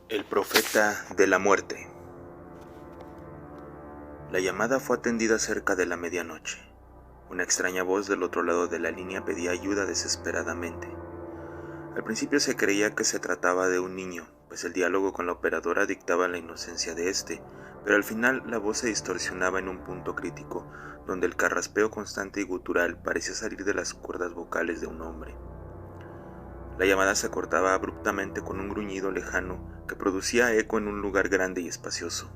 El profeta de la muerte. La llamada fue atendida cerca de la medianoche. Una extraña voz del otro lado de la línea pedía ayuda desesperadamente. Al principio se creía que se trataba de un niño, pues el diálogo con la operadora dictaba la inocencia de éste, pero al final la voz se distorsionaba en un punto crítico, donde el carraspeo constante y gutural parecía salir de las cuerdas vocales de un hombre. La llamada se cortaba abruptamente con un gruñido lejano que producía eco en un lugar grande y espacioso.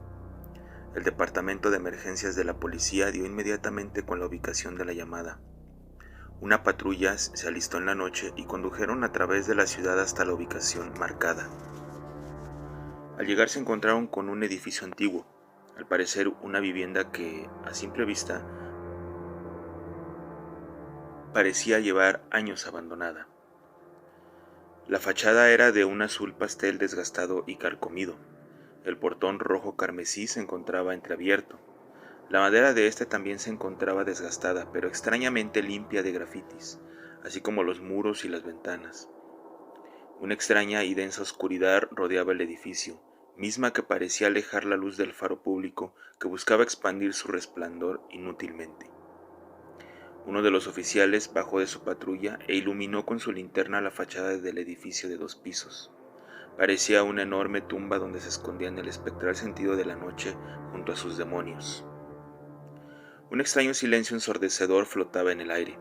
El departamento de emergencias de la policía dio inmediatamente con la ubicación de la llamada. Una patrulla se alistó en la noche y condujeron a través de la ciudad hasta la ubicación marcada. Al llegar se encontraron con un edificio antiguo, al parecer una vivienda que, a simple vista, parecía llevar años abandonada. La fachada era de un azul pastel desgastado y carcomido. El portón rojo carmesí se encontraba entreabierto. La madera de este también se encontraba desgastada, pero extrañamente limpia de grafitis, así como los muros y las ventanas. Una extraña y densa oscuridad rodeaba el edificio, misma que parecía alejar la luz del faro público que buscaba expandir su resplandor inútilmente. Uno de los oficiales bajó de su patrulla e iluminó con su linterna la fachada del edificio de 2 pisos. Parecía una enorme tumba donde se escondía en el espectral sentido de la noche junto a sus demonios. Un extraño silencio ensordecedor flotaba en el aire.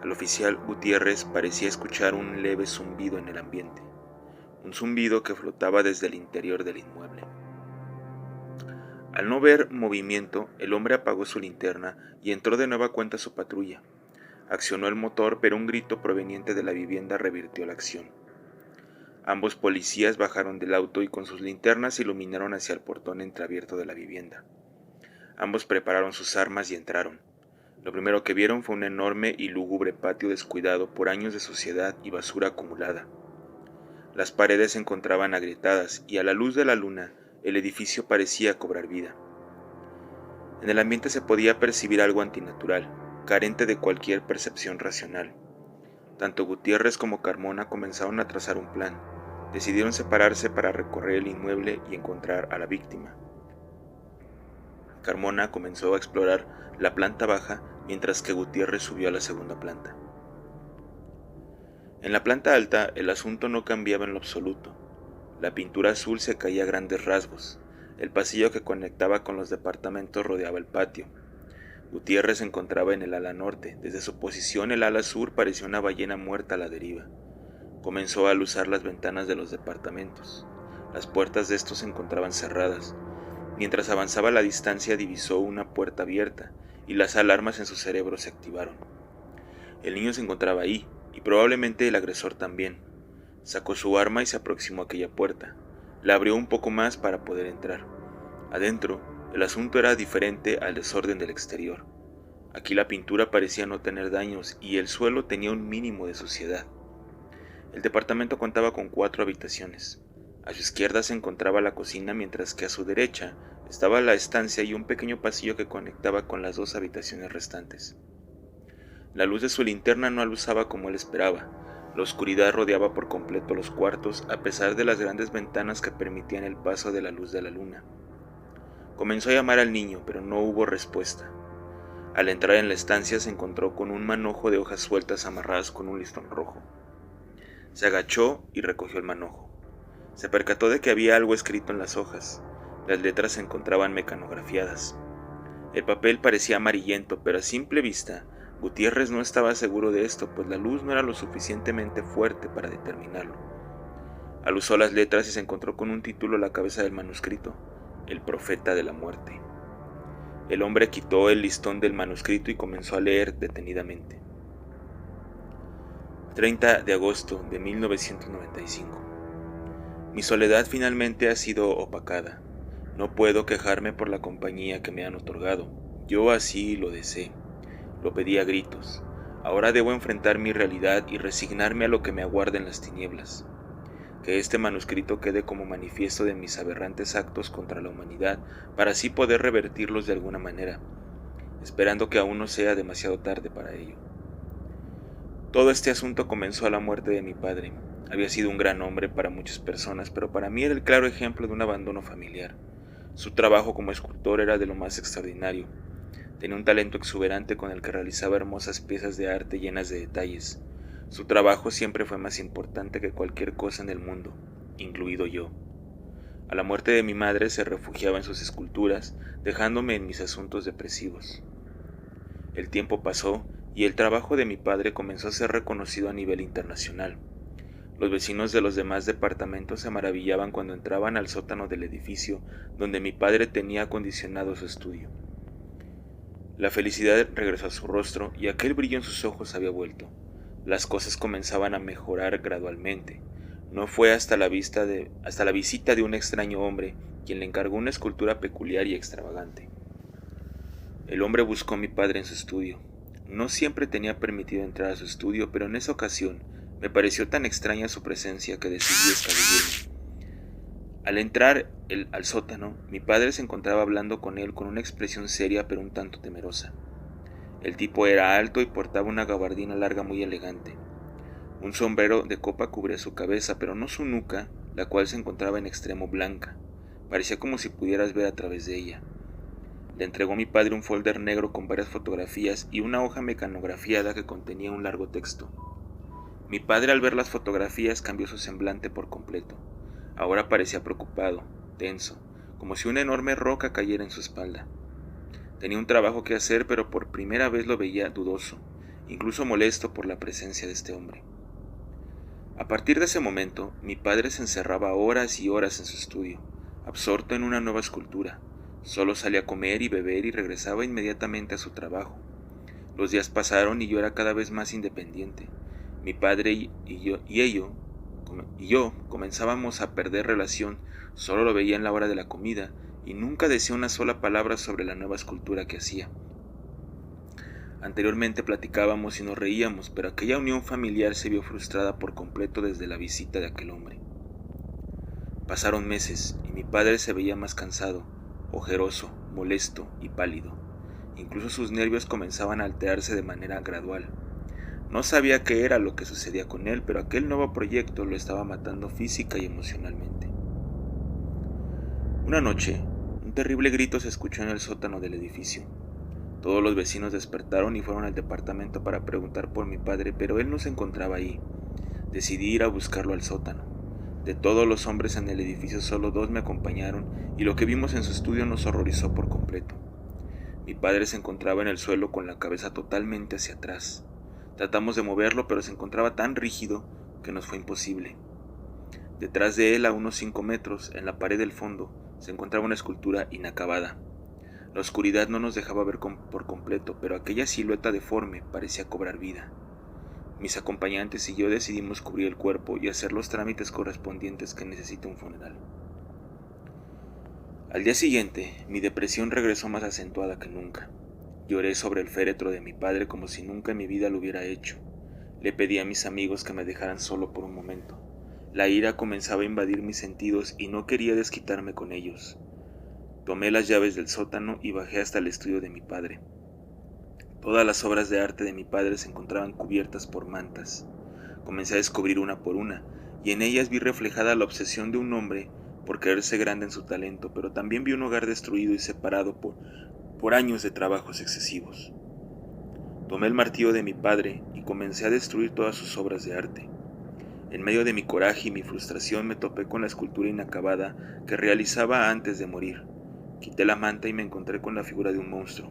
Al oficial Gutiérrez parecía escuchar un leve zumbido en el ambiente, un zumbido que flotaba desde el interior del inmueble. Al no ver movimiento, el hombre apagó su linterna y entró de nueva cuenta a su patrulla. Accionó el motor, pero un grito proveniente de la vivienda revirtió la acción. Ambos policías bajaron del auto y con sus linternas iluminaron hacia el portón entreabierto de la vivienda. Ambos prepararon sus armas y entraron. Lo primero que vieron fue un enorme y lúgubre patio descuidado por años de suciedad y basura acumulada. Las paredes se encontraban agrietadas y a la luz de la luna el edificio parecía cobrar vida. En el ambiente se podía percibir algo antinatural, carente de cualquier percepción racional. Tanto Gutiérrez como Carmona comenzaron a trazar un plan. Decidieron separarse para recorrer el inmueble y encontrar a la víctima. Carmona comenzó a explorar la planta baja mientras que Gutiérrez subió a la segunda planta. En la planta alta el asunto no cambiaba en lo absoluto. La pintura azul se caía a grandes rasgos. El pasillo que conectaba con los departamentos rodeaba el patio. Gutiérrez se encontraba en el ala norte. Desde su posición el ala sur parecía una ballena muerta a la deriva. Comenzó a aluzar las ventanas de los departamentos. Las puertas de estos se encontraban cerradas. Mientras avanzaba la distancia divisó una puerta abierta y las alarmas en su cerebro se activaron. El niño se encontraba ahí y probablemente el agresor también. Sacó su arma y se aproximó a aquella puerta. La abrió un poco más para poder entrar. Adentro, el asunto era diferente al desorden del exterior. Aquí la pintura parecía no tener daños y el suelo tenía un mínimo de suciedad. El departamento contaba con 4 habitaciones. A su izquierda se encontraba la cocina, mientras que a su derecha estaba la estancia y un pequeño pasillo que conectaba con las 2 habitaciones restantes. La luz de su linterna no aluzaba como él esperaba. La oscuridad rodeaba por completo los cuartos, a pesar de las grandes ventanas que permitían el paso de la luz de la luna. Comenzó a llamar al niño, pero no hubo respuesta. Al entrar en la estancia se encontró con un manojo de hojas sueltas amarradas con un listón rojo. Se agachó y recogió el manojo. Se percató de que había algo escrito en las hojas. Las letras se encontraban mecanografiadas. El papel parecía amarillento, pero a simple vista, Gutiérrez no estaba seguro de esto, pues la luz no era lo suficientemente fuerte para determinarlo. Aluzó las letras y se encontró con un título a la cabeza del manuscrito: El profeta de la muerte. El hombre quitó el listón del manuscrito y comenzó a leer detenidamente. 30 de agosto de 1995. Mi soledad finalmente ha sido opacada. No puedo quejarme por la compañía que me han otorgado. Yo así lo deseé. Lo pedí a gritos. Ahora debo enfrentar mi realidad y resignarme a lo que me aguarda en las tinieblas. Que este manuscrito quede como manifiesto de mis aberrantes actos contra la humanidad, para así poder revertirlos de alguna manera, esperando que aún no sea demasiado tarde para ello. Todo este asunto comenzó a la muerte de mi padre. Había sido un gran hombre para muchas personas, pero para mí era el claro ejemplo de un abandono familiar. Su trabajo como escultor era de lo más extraordinario. Tenía un talento exuberante con el que realizaba hermosas piezas de arte llenas de detalles. Su trabajo siempre fue más importante que cualquier cosa en el mundo, incluido yo. A la muerte de mi madre se refugiaba en sus esculturas, dejándome en mis asuntos depresivos. El tiempo pasó y el trabajo de mi padre comenzó a ser reconocido a nivel internacional. Los vecinos de los demás departamentos se maravillaban cuando entraban al sótano del edificio donde mi padre tenía acondicionado su estudio. La felicidad regresó a su rostro y aquel brillo en sus ojos había vuelto. Las cosas comenzaban a mejorar gradualmente. No fue hasta la visita de un extraño hombre quien le encargó una escultura peculiar y extravagante. El hombre buscó a mi padre en su estudio. No siempre tenía permitido entrar a su estudio, pero en esa ocasión me pareció tan extraña su presencia que decidí escabullirme. Al entrar al sótano, mi padre se encontraba hablando con él con una expresión seria pero un tanto temerosa. El tipo era alto y portaba una gabardina larga muy elegante. Un sombrero de copa cubría su cabeza, pero no su nuca, la cual se encontraba en extremo blanca. Parecía como si pudieras ver a través de ella. Le entregó a mi padre un folder negro con varias fotografías y una hoja mecanografiada que contenía un largo texto. Mi padre, al ver las fotografías, cambió su semblante por completo. Ahora parecía preocupado, tenso, como si una enorme roca cayera en su espalda. Tenía un trabajo que hacer, pero por primera vez lo veía dudoso, incluso molesto por la presencia de este hombre. A partir de ese momento, mi padre se encerraba horas y horas en su estudio, absorto en una nueva escultura. Solo salía a comer y beber y regresaba inmediatamente a su trabajo. Los días pasaron y yo era cada vez más independiente. Mi padre y yo comenzábamos a perder relación. Solo lo veía en la hora de la comida y nunca decía una sola palabra sobre la nueva escultura que hacía. Anteriormente platicábamos y nos reíamos, pero aquella unión familiar se vio frustrada por completo desde la visita de aquel hombre. Pasaron meses y mi padre se veía más cansado, ojeroso, molesto y pálido. Incluso sus nervios comenzaban a alterarse de manera gradual. No sabía qué era lo que sucedía con él, pero aquel nuevo proyecto lo estaba matando física y emocionalmente. Una noche, un terrible grito se escuchó en el sótano del edificio. Todos los vecinos despertaron y fueron al departamento para preguntar por mi padre, pero él no se encontraba ahí. Decidí ir a buscarlo al sótano. De todos los hombres en el edificio, solo 2 me acompañaron y lo que vimos en su estudio nos horrorizó por completo. Mi padre se encontraba en el suelo con la cabeza totalmente hacia atrás. Tratamos de moverlo, pero se encontraba tan rígido que nos fue imposible. Detrás de él, a unos 5 metros, en la pared del fondo, se encontraba una escultura inacabada. La oscuridad no nos dejaba ver por completo, pero aquella silueta deforme parecía cobrar vida. Mis acompañantes y yo decidimos cubrir el cuerpo y hacer los trámites correspondientes que necesita un funeral. Al día siguiente, mi depresión regresó más acentuada que nunca. Lloré sobre el féretro de mi padre como si nunca en mi vida lo hubiera hecho. Le pedí a mis amigos que me dejaran solo por un momento. La ira comenzaba a invadir mis sentidos y no quería desquitarme con ellos. Tomé las llaves del sótano y bajé hasta el estudio de mi padre. Todas las obras de arte de mi padre se encontraban cubiertas por mantas. Comencé a descubrir una por una, y en ellas vi reflejada la obsesión de un hombre por creerse grande en su talento, pero también vi un hogar destruido y separado por años de trabajos excesivos. Tomé el martillo de mi padre y comencé a destruir todas sus obras de arte. En medio de mi coraje y mi frustración me topé con la escultura inacabada que realizaba antes de morir. Quité la manta y me encontré con la figura de un monstruo.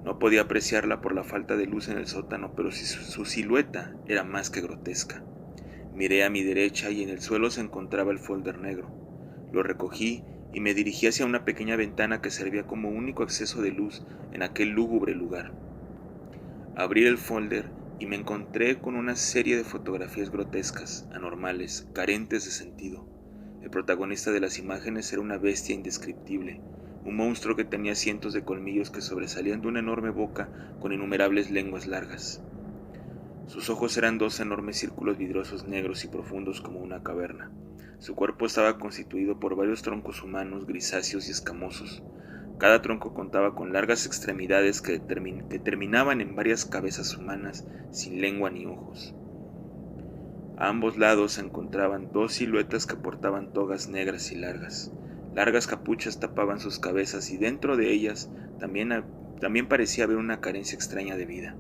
No podía apreciarla por la falta de luz en el sótano, pero su silueta era más que grotesca. Miré a mi derecha y en el suelo se encontraba el folder negro. Lo recogí y me dirigí hacia una pequeña ventana que servía como único acceso de luz en aquel lúgubre lugar. Abrí el folder y me encontré con una serie de fotografías grotescas, anormales, carentes de sentido. El protagonista de las imágenes era una bestia indescriptible, un monstruo que tenía cientos de colmillos que sobresalían de una enorme boca con innumerables lenguas largas. Sus ojos eran 2 enormes círculos vidriosos negros y profundos como una caverna. Su cuerpo estaba constituido por varios troncos humanos grisáceos y escamosos. Cada tronco contaba con largas extremidades que terminaban en varias cabezas humanas sin lengua ni ojos. A ambos lados se encontraban dos siluetas que portaban togas negras y largas. Largas capuchas tapaban sus cabezas y dentro de ellas también parecía haber una carencia extraña de vida.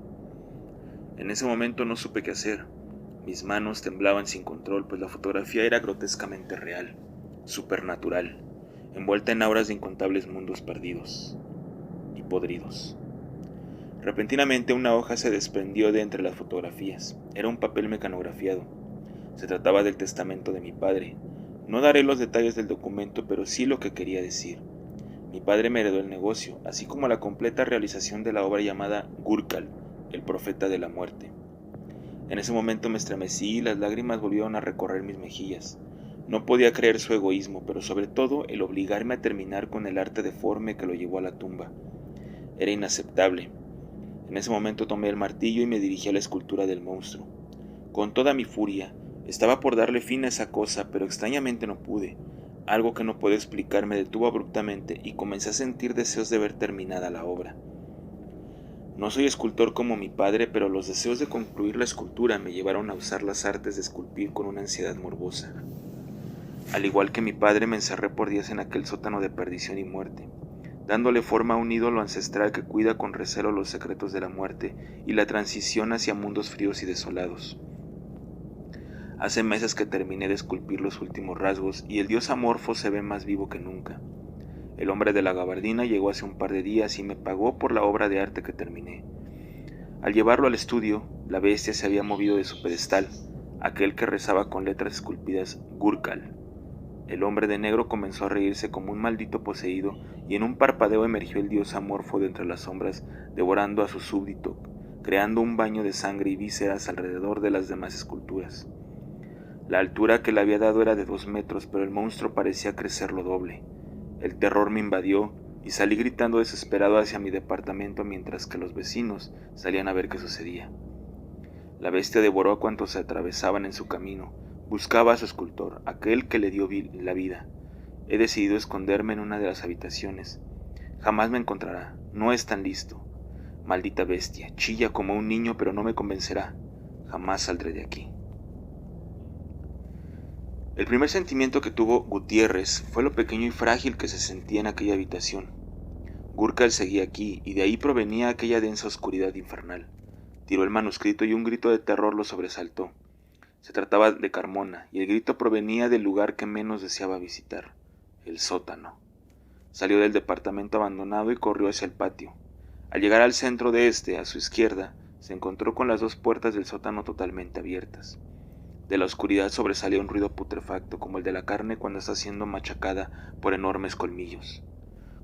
En ese momento no supe qué hacer. Mis manos temblaban sin control, pues la fotografía era grotescamente real, supernatural, envuelta en auras de incontables mundos perdidos y podridos. Repentinamente una hoja se desprendió de entre las fotografías. Era un papel mecanografiado. Se trataba del testamento de mi padre. No daré los detalles del documento, pero sí lo que quería decir. Mi padre me heredó el negocio, así como la completa realización de la obra llamada Gurkal, el profeta de la muerte. En ese momento me estremecí y las lágrimas volvieron a recorrer mis mejillas. No podía creer su egoísmo, pero sobre todo el obligarme a terminar con el arte deforme que lo llevó a la tumba. Era inaceptable. En ese momento tomé el martillo y me dirigí a la escultura del monstruo. Con toda mi furia, estaba por darle fin a esa cosa, pero extrañamente no pude. Algo que no puedo explicar me detuvo abruptamente y comencé a sentir deseos de ver terminada la obra. No soy escultor como mi padre, pero los deseos de concluir la escultura me llevaron a usar las artes de esculpir con una ansiedad morbosa. Al igual que mi padre, me encerré por días en aquel sótano de perdición y muerte, dándole forma a un ídolo ancestral que cuida con recelo los secretos de la muerte y la transición hacia mundos fríos y desolados. Hace meses que terminé de esculpir los últimos rasgos y el dios amorfo se ve más vivo que nunca. El hombre de la gabardina llegó hace un par de días y me pagó por la obra de arte que terminé. Al llevarlo al estudio, la bestia se había movido de su pedestal, aquel que rezaba con letras esculpidas Gurkal. El hombre de negro comenzó a reírse como un maldito poseído y en un parpadeo emergió el dios amorfo de entre las sombras, devorando a su súbdito, creando un baño de sangre y vísceras alrededor de las demás esculturas. La altura que le había dado era de 2 metros, pero el monstruo parecía crecer lo doble. El terror me invadió y salí gritando desesperado hacia mi departamento mientras que los vecinos salían a ver qué sucedía. La bestia devoró a cuantos se atravesaban en su camino. Buscaba a su escultor, aquel que le dio la vida. He decidido esconderme en una de las habitaciones. Jamás me encontrará, no es tan listo. Maldita bestia, chilla como un niño, pero no me convencerá. Jamás saldré de aquí. El primer sentimiento que tuvo Gutiérrez fue lo pequeño y frágil que se sentía en aquella habitación. Gurkal seguía aquí, y de ahí provenía aquella densa oscuridad infernal. Tiró el manuscrito y un grito de terror lo sobresaltó. Se trataba de Carmona, y el grito provenía del lugar que menos deseaba visitar, el sótano. Salió del departamento abandonado y corrió hacia el patio. Al llegar al centro de este, a su izquierda, se encontró con las 2 puertas del sótano totalmente abiertas. De la oscuridad sobresalía un ruido putrefacto, como el de la carne cuando está siendo machacada por enormes colmillos.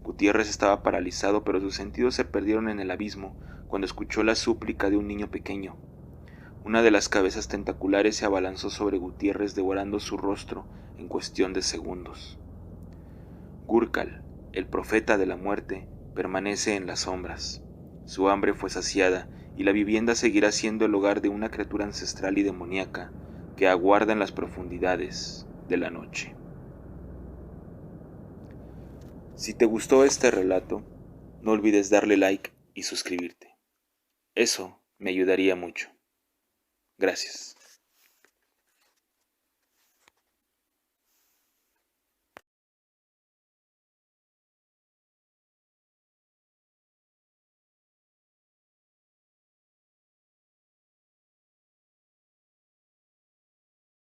Gutiérrez estaba paralizado, pero sus sentidos se perdieron en el abismo cuando escuchó la súplica de un niño pequeño. Una de las cabezas tentaculares se abalanzó sobre Gutiérrez, devorando su rostro en cuestión de segundos. Gurkal, el profeta de la muerte, permanece en las sombras. Su hambre fue saciada y la vivienda seguirá siendo el hogar de una criatura ancestral y demoníaca que aguarda en las profundidades de la noche. Si te gustó este relato, no olvides darle like y suscribirte. Eso me ayudaría mucho. Gracias.